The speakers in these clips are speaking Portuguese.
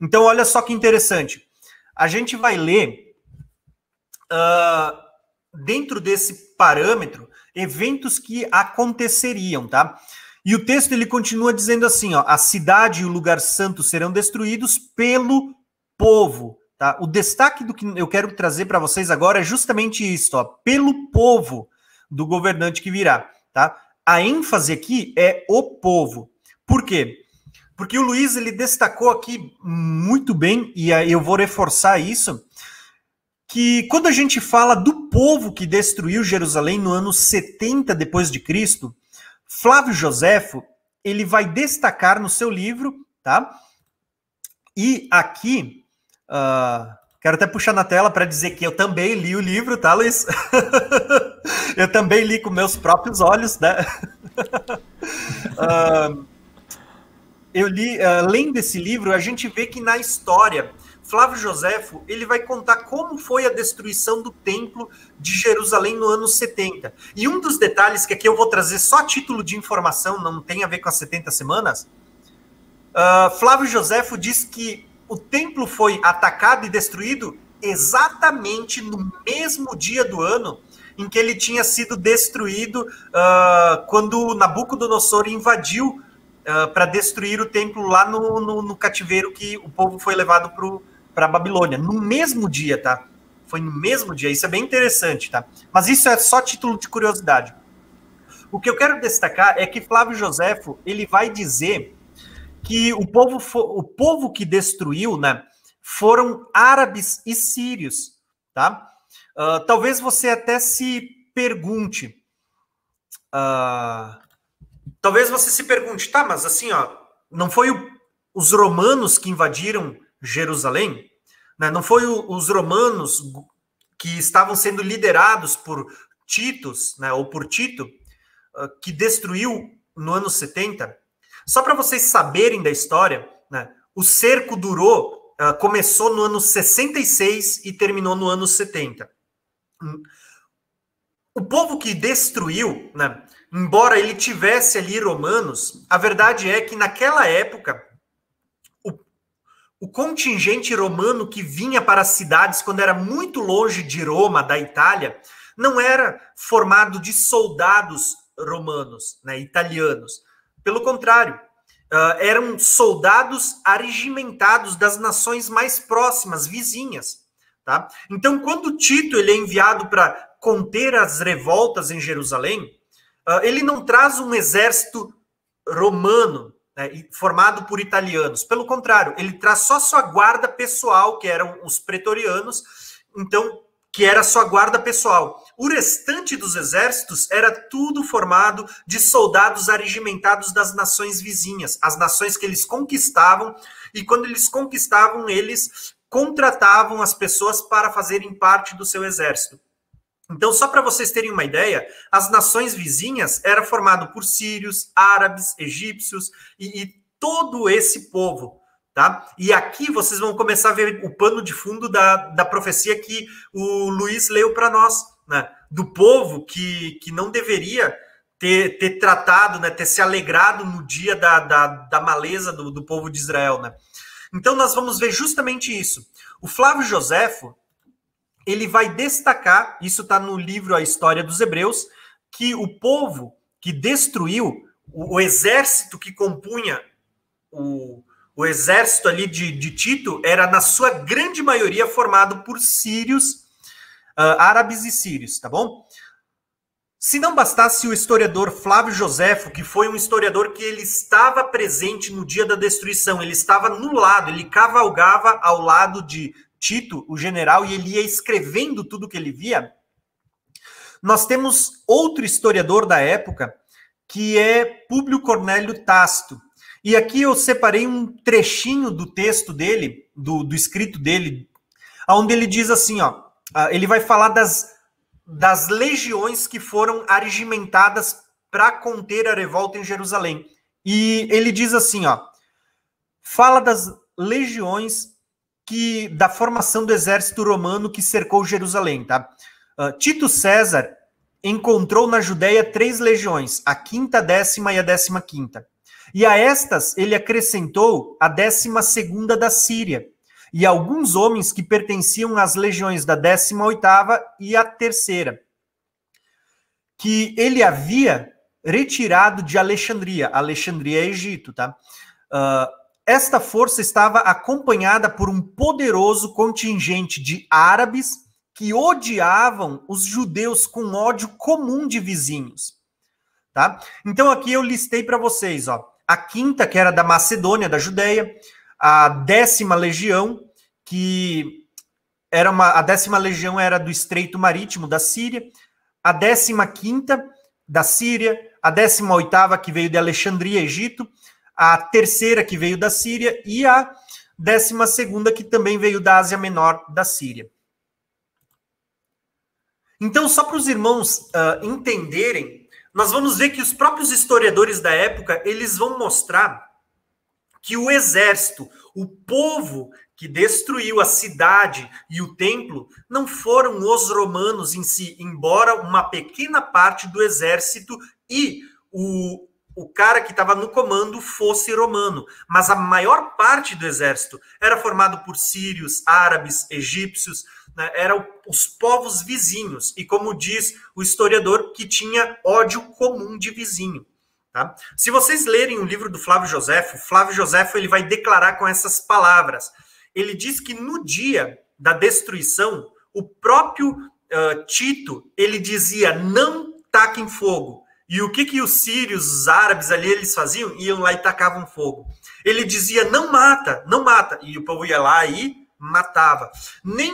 Então, olha só que interessante. A gente vai ler, dentro desse parâmetro, eventos que aconteceriam, tá? E o texto ele continua dizendo assim, ó, a cidade e o lugar santo serão destruídos pelo povo, tá? O destaque do que eu quero trazer para vocês agora é justamente isso, ó, pelo povo do governante que virá, tá? A ênfase aqui é o povo. Por quê? Porque o Luiz ele destacou aqui muito bem, e aí eu vou reforçar isso, que quando a gente fala do povo que destruiu Jerusalém no ano 70 depois de Cristo, Flávio Joséfo, ele vai destacar no seu livro, tá? E aqui, quero até puxar na tela para dizer que eu também li o livro, tá, Luiz? Eu também li com meus próprios olhos, né? Eu li, lendo esse livro, a gente vê que na história, Flávio Joséfo, ele vai contar como foi a destruição do templo de Jerusalém no ano 70. E um dos detalhes que aqui eu vou trazer só a título de informação, não tem a ver com as 70 semanas, Flávio Joséfo diz que o templo foi atacado e destruído exatamente no mesmo dia do ano em que ele tinha sido destruído quando Nabucodonosor invadiu para destruir o templo lá no cativeiro que o povo foi levado para a Babilônia. No mesmo dia, tá? Foi no mesmo dia. Isso é bem interessante, tá? Mas isso é só título de curiosidade. O que eu quero destacar é que Flávio Joséfo, ele vai dizer que o povo que destruiu, né, foram árabes e sírios, tá? Talvez você até se pergunte... Talvez você se pergunte, tá, mas assim, ó, não foi os romanos que invadiram Jerusalém? Né? Não foi os romanos que estavam sendo liderados por Titus, né, ou por Tito, que destruiu no ano 70? Só para vocês saberem da história, né, o cerco durou, começou no ano 66 e terminou no ano 70. O povo que destruiu, né, embora ele tivesse ali romanos, a verdade é que naquela época o contingente romano que vinha para as cidades quando era muito longe de Roma, da Itália, não era formado de soldados romanos, né, italianos. Pelo contrário, eram soldados arregimentados das nações mais próximas, vizinhas. Tá? Então, quando Tito ele é enviado para conter as revoltas em Jerusalém, ele não traz um exército romano, né, formado por italianos. Pelo contrário, ele traz só sua guarda pessoal, que eram os pretorianos, então, que era sua guarda pessoal. O restante dos exércitos era tudo formado de soldados arregimentados das nações vizinhas, as nações que eles conquistavam, e quando eles conquistavam, eles contratavam as pessoas para fazerem parte do seu exército. Então, só para vocês terem uma ideia, as nações vizinhas eram formadas por sírios, árabes, egípcios e todo esse povo, tá? E aqui vocês vão começar a ver o pano de fundo da profecia que o Luiz leu para nós, né? Do povo que não deveria ter tratado, né? Ter se alegrado no dia da maleza do povo de Israel, né? Então, nós vamos ver justamente isso. O Flávio Joséfo, ele vai destacar, isso está no livro A História dos Hebreus, que o povo que destruiu, o exército que compunha o exército ali de Tito, era na sua grande maioria formado por sírios, árabes e sírios, tá bom? Se não bastasse o historiador Flávio Joséfo, que foi um historiador que ele estava presente no dia da destruição, ele estava no lado, ele cavalgava ao lado de Tito, o general, e ele ia escrevendo tudo que ele via. Nós temos outro historiador da época, que é Públio Cornélio Tácito. E aqui eu separei um trechinho do texto dele, do escrito dele, onde ele diz assim, ó, ele vai falar das legiões que foram arregimentadas para conter a revolta em Jerusalém. E ele diz assim, ó, fala das legiões da formação do exército romano que cercou Jerusalém, tá? Tito César encontrou na Judéia 3 legiões, a 5ª, 10ª e a 15ª. E a estas ele acrescentou a 12ª da Síria, e alguns homens que pertenciam às legiões da 18ª e a 3ª, que ele havia retirado de Alexandria. Alexandria é Egito, tá? Esta força estava acompanhada por um poderoso contingente de árabes que odiavam os judeus com ódio comum de vizinhos, tá? Então aqui eu listei para vocês, ó, a 5ª, que era da Macedônia, da Judéia, a 10ª legião, que era a 10ª legião era do Estreito Marítimo da Síria, a 15ª da Síria, a 18ª que veio de Alexandria, Egito, a 3ª que veio da Síria e a 12ª que também veio da Ásia Menor da Síria. Então, só para os irmãos entenderem, nós vamos ver que os próprios historiadores da época, eles vão mostrar que o exército, o povo que destruiu a cidade e o templo, não foram os romanos em si, embora uma pequena parte do exército e o cara que estava no comando fosse romano, mas a maior parte do exército era formado por sírios, árabes, egípcios, né, eram os povos vizinhos, e como diz o historiador, que tinha ódio comum de vizinho. Tá? Se vocês lerem o livro do Flávio Joséfo ele vai declarar com essas palavras. Ele diz que no dia da destruição, o próprio Tito, ele dizia, não taquem fogo. E o que os sírios, os árabes ali, eles faziam? Iam lá e tacavam fogo. Ele dizia, não mata, não mata. E o povo ia lá e matava. Nem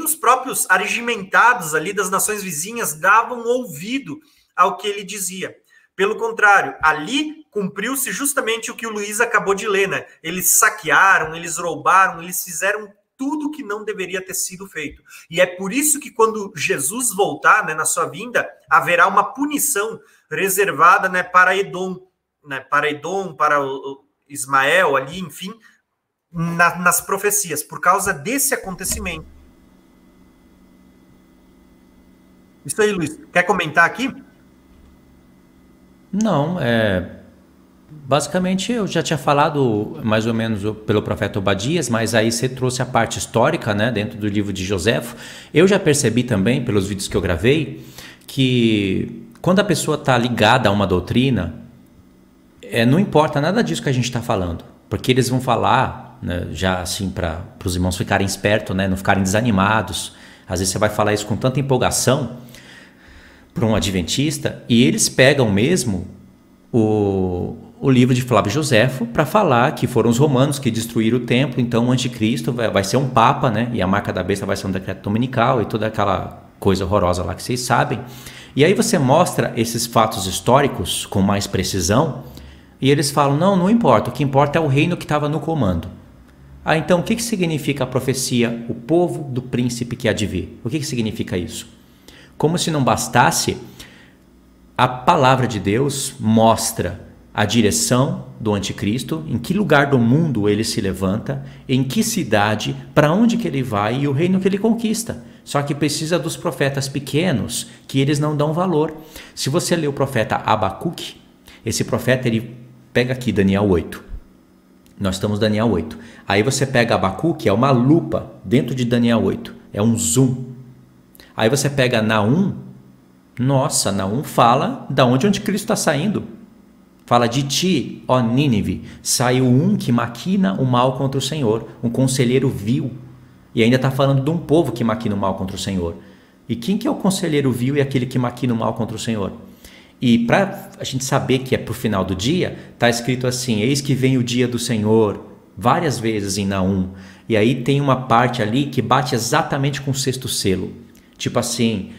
os próprios arregimentados ali das nações vizinhas davam ouvido ao que ele dizia. Pelo contrário, ali cumpriu-se justamente o que o Luiz acabou de ler, né? Eles saquearam, eles roubaram, eles fizeram tudo que não deveria ter sido feito. E é por isso que quando Jesus voltar, né, na sua vinda, haverá uma punição reservada, né, para Edom, para Ismael ali, enfim, nas profecias, por causa desse acontecimento. Isso aí, Luiz. Quer comentar aqui? Não, basicamente eu já tinha falado mais ou menos pelo profeta Obadias, mas aí você trouxe a parte histórica, né, dentro do livro de Joséfo. Eu já percebi também, pelos vídeos que eu gravei, que quando a pessoa está ligada a uma doutrina, não importa nada disso que a gente está falando, porque eles vão falar, né, já assim para os irmãos ficarem espertos, né, não ficarem desanimados. Às vezes você vai falar isso com tanta empolgação para um adventista, e eles pegam mesmo o livro de Flávio Joséfo para falar que foram os romanos que destruíram o templo, então o anticristo vai ser um papa, né? E a marca da besta vai ser um decreto dominical e toda aquela coisa horrorosa lá que vocês sabem. E aí você mostra esses fatos históricos com mais precisão e eles falam, não importa, o que importa é o reino que estava no comando. Então o que significa a profecia, o povo do príncipe que há de vir? O que significa isso? Como se não bastasse, a palavra de Deus mostra a direção do anticristo, em que lugar do mundo ele se levanta, em que cidade, para onde que ele vai e o reino que ele conquista. Só que precisa dos profetas pequenos, que eles não dão valor. Se você ler o profeta Abacuque, esse profeta ele pega aqui Daniel 8. Nós estamos em Daniel 8. Aí você pega Abacuque, é uma lupa dentro de Daniel 8. É um zoom. Aí você pega Naum. Nossa, Naum fala da onde o anticristo está saindo. Fala de ti, ó Nínive, saiu um que maquina o mal contra o Senhor, um conselheiro vil. E ainda está falando de um povo que maquina o mal contra o Senhor. E quem que é o conselheiro vil e aquele que maquina o mal contra o Senhor? E para a gente saber que é para o final do dia, está escrito assim, eis que vem o dia do Senhor, várias vezes em Naum. E aí tem uma parte ali que bate exatamente com o 6º selo. Tipo assim,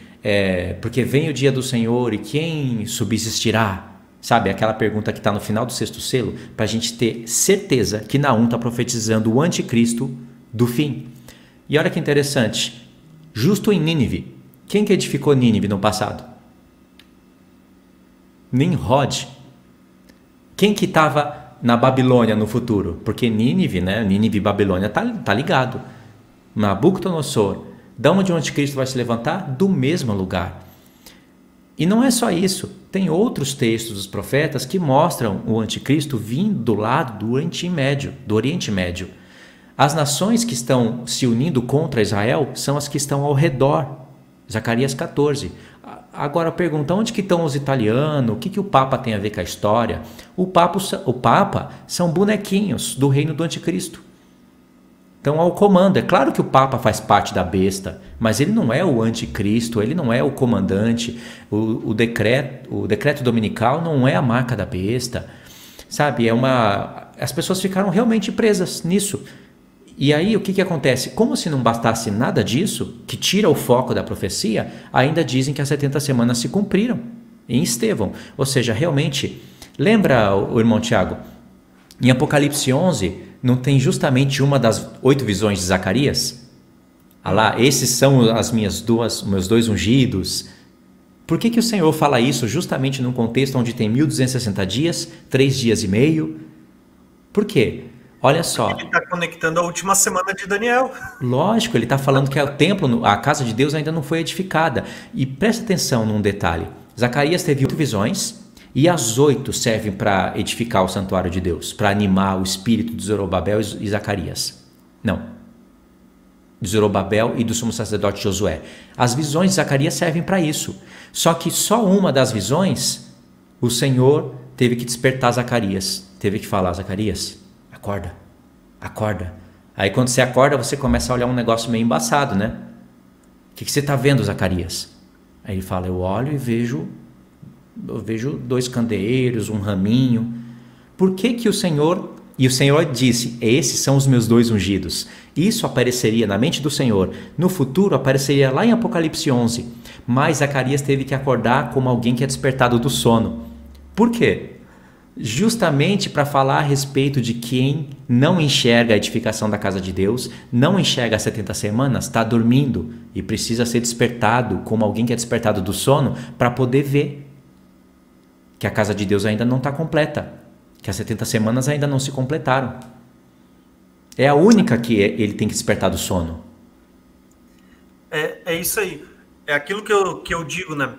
porque vem o dia do Senhor e quem subsistirá? Sabe, aquela pergunta que está no final do 6º selo, para a gente ter certeza que Naum está profetizando o anticristo do fim. E olha que interessante, justo em Nínive, quem que edificou Nínive no passado? Nimrod. Quem que estava na Babilônia no futuro? Porque Nínive, né, Nínive e Babilônia tá ligado. Nabucodonosor. Da onde o anticristo vai se levantar? Do mesmo lugar. E não é só isso, tem outros textos dos profetas que mostram o anticristo vindo do lado do Oriente Médio. As nações que estão se unindo contra Israel são as que estão ao redor. Zacarias 14. Agora pergunta, onde que estão os italianos? O que o Papa tem a ver com a história? O Papa são bonequinhos do reino do anticristo. Então, ao comando. É claro que o Papa faz parte da besta, mas ele não é o anticristo, ele não é o comandante. O decreto dominical não é a marca da besta. Sabe, as pessoas ficaram realmente presas nisso. E aí, o que acontece? Como se não bastasse nada disso, que tira o foco da profecia, ainda dizem que as 70 semanas se cumpriram em Estevão. Ou seja, realmente, lembra, o irmão Tiago, em Apocalipse 11, não tem justamente uma das 8 visões de Zacarias? Ah lá, esses são meus dois ungidos. Por que o Senhor fala isso justamente num contexto onde tem 1260 dias, 3 dias e meio? Por quê? Olha só. Ele está conectando a última semana de Daniel. Lógico, ele está falando que o templo, a casa de Deus ainda não foi edificada. E presta atenção num detalhe. Zacarias teve 8 visões e as 8 servem para edificar o santuário de Deus, para animar o espírito de Zorobabel e Zacarias. Não. De Zorobabel e do sumo sacerdote Josué. As visões de Zacarias servem para isso. Só que só uma das visões, o Senhor teve que despertar Zacarias. Teve que falar, Zacarias, acorda, acorda. Aí quando você acorda, você começa a olhar um negócio meio embaçado, né? O que você está vendo, Zacarias? Aí ele fala, eu olho e vejo 2 candeeiros, um raminho. Por que o Senhor... E o Senhor disse, esses são os meus 2 ungidos. Isso apareceria na mente do Senhor. No futuro apareceria lá em Apocalipse 11. Mas Zacarias teve que acordar como alguém que é despertado do sono. Por quê? Justamente para falar a respeito de quem não enxerga a edificação da casa de Deus, não enxerga as 70 semanas, está dormindo e precisa ser despertado como alguém que é despertado do sono para poder ver que a casa de Deus ainda não está completa, que as 70 semanas ainda não se completaram. É a única que ele tem que despertar do sono. É isso aí. É aquilo que eu digo, né?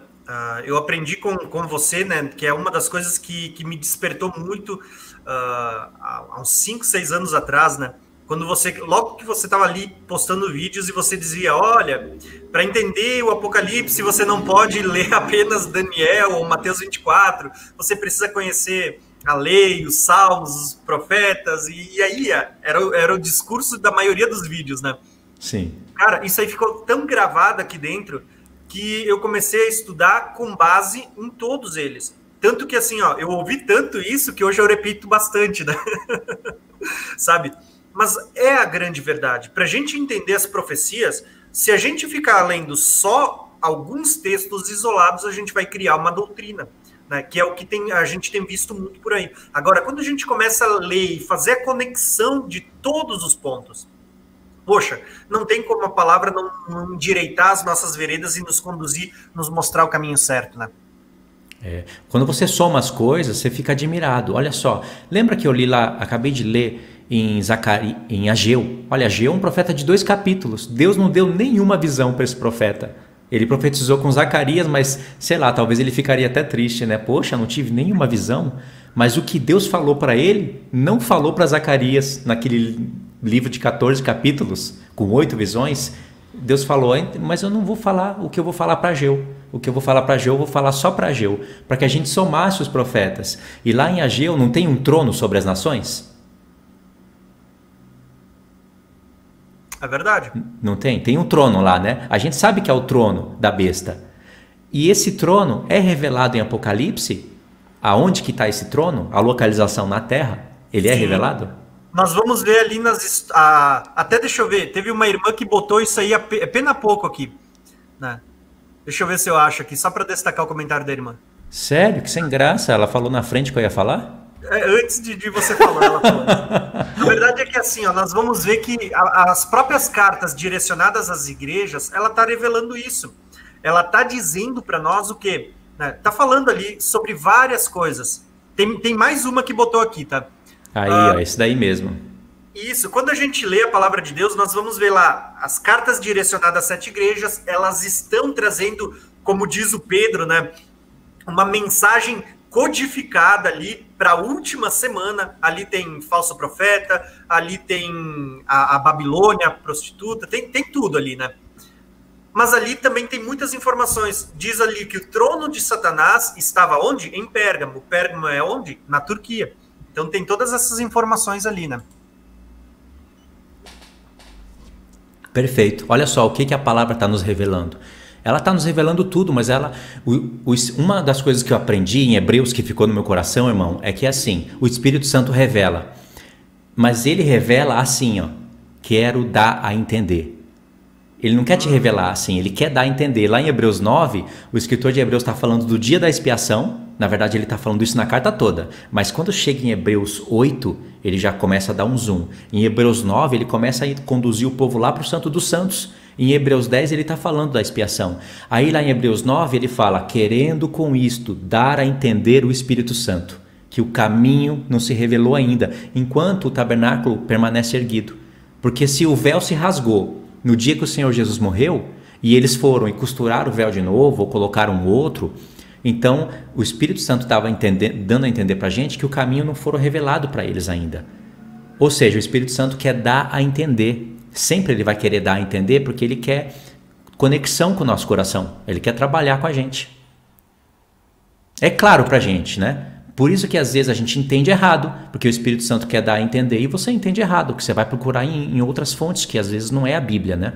Eu aprendi com você, né? Que é uma das coisas que me despertou muito há uns 5, 6 anos atrás, né? Quando logo que você estava ali postando vídeos e você dizia, olha, para entender o Apocalipse, você não pode ler apenas Daniel ou Mateus 24, você precisa conhecer a lei, os salmos, os profetas, e aí era o discurso da maioria dos vídeos, né? Sim. Cara, isso aí ficou tão gravado aqui dentro que eu comecei a estudar com base em todos eles. Tanto que, assim, ó, eu ouvi tanto isso que hoje eu repito bastante, né? Sabe? Mas é a grande verdade. Para a gente entender as profecias, se a gente ficar lendo só alguns textos isolados, a gente vai criar uma doutrina, né? Que é o que a gente tem visto muito por aí. Agora, quando a gente começa a ler e fazer a conexão de todos os pontos, poxa, não tem como a palavra não endireitar as nossas veredas e nos conduzir, nos mostrar o caminho certo, né? Quando você soma as coisas, você fica admirado. Olha só, lembra que eu li lá, acabei de ler em Ageu. Olha, Ageu é um profeta de 2 capítulos. Deus não deu nenhuma visão para esse profeta. Ele profetizou com Zacarias, mas, sei lá, talvez ele ficaria até triste, né? Poxa, não tive nenhuma visão. Mas o que Deus falou para ele, não falou para Zacarias, naquele livro de 14 capítulos, com 8 visões. Deus falou, mas eu não vou falar o que eu vou falar para Ageu. O que eu vou falar para Ageu, eu vou falar só para Ageu, para que a gente somasse os profetas. E lá em Ageu não tem um trono sobre as nações? É verdade. Não tem? Tem um trono lá, né? A gente sabe que é o trono da besta. E esse trono é revelado em Apocalipse? Aonde que está esse trono? A localização na terra? Ele é revelado? Nós vamos ver ali até deixa eu ver, teve uma irmã que botou isso aí apenas pouco aqui, né? Deixa eu ver se eu acho aqui, só para destacar o comentário da irmã. Sério? Que sem graça? Ela falou na frente que eu ia falar? Antes de você falar, ela falou. A verdade é que assim, ó, nós vamos ver que as próprias cartas direcionadas às igrejas, ela está revelando isso. Ela está dizendo para nós o quê? Está falando ali sobre várias coisas. Tem mais uma que botou aqui, tá? Aí, ó, esse daí mesmo. Isso, quando a gente lê a palavra de Deus, nós vamos ver lá, as cartas direcionadas às 7 igrejas, elas estão trazendo, como diz o Pedro, né? uma mensagem codificada ali para a última semana. Ali tem falso profeta, ali tem a Babilônia, a prostituta, tem tudo ali, né? Mas ali também tem muitas informações. Diz ali que o trono de Satanás estava onde? Em Pérgamo. Pérgamo é onde? Na Turquia. Então tem todas essas informações ali, né? Perfeito. Olha só o que a palavra está nos revelando. Ela está nos revelando tudo, mas uma das coisas que eu aprendi em Hebreus que ficou no meu coração, irmão, é que assim, o Espírito Santo revela. Mas ele revela assim, ó, quero dar a entender. Ele não quer te revelar assim, ele quer dar a entender. Lá em Hebreus 9, o escritor de Hebreus está falando do dia da expiação. Na verdade, ele está falando isso na carta toda. Mas quando chega em Hebreus 8, ele já começa a dar um zoom. Em Hebreus 9, ele começa a conduzir o povo lá para o Santo dos Santos. Em Hebreus 10, ele está falando da expiação. Aí lá em Hebreus 9, ele fala, querendo com isto dar a entender o Espírito Santo, que o caminho não se revelou ainda, enquanto o tabernáculo permanece erguido. Porque se o véu se rasgou no dia que o Senhor Jesus morreu, e eles foram e costuraram o véu de novo, ou colocaram outro, então o Espírito Santo estava dando a entender para a gente que o caminho não foi revelado para eles ainda. Ou seja, o Espírito Santo quer dar a entender. Sempre ele vai querer dar a entender porque ele quer conexão com o nosso coração. Ele quer trabalhar com a gente. É claro para a gente, né? Por isso que às vezes a gente entende errado, porque o Espírito Santo quer dar a entender e você entende errado, que você vai procurar em outras fontes, que às vezes não é a Bíblia, né?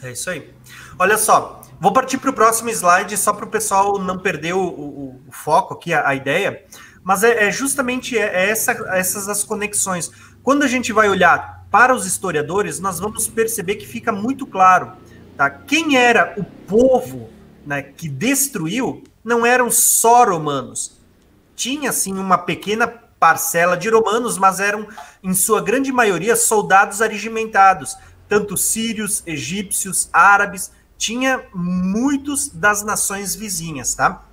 É isso aí. Olha só, vou partir para o próximo slide, só para o pessoal não perder o foco aqui, a ideia, mas é justamente essas as conexões. Quando a gente vai olhar para os historiadores, nós vamos perceber que fica muito claro, tá? Quem era o povo, né, que destruiu não eram só romanos. Tinha, sim, uma pequena parcela de romanos, mas eram, em sua grande maioria, soldados arregimentados, tanto sírios, egípcios, árabes, tinha muitos das nações vizinhas, tá?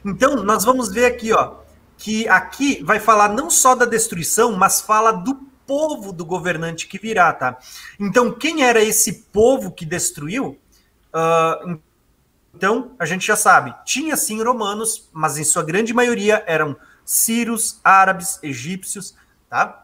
Então, nós vamos ver aqui, ó, que aqui vai falar não só da destruição, mas fala do povo do governante que virá, tá? Então, quem era esse povo que destruiu? Então, a gente já sabe, tinha sim romanos, mas em sua grande maioria eram sírios, árabes, egípcios, tá?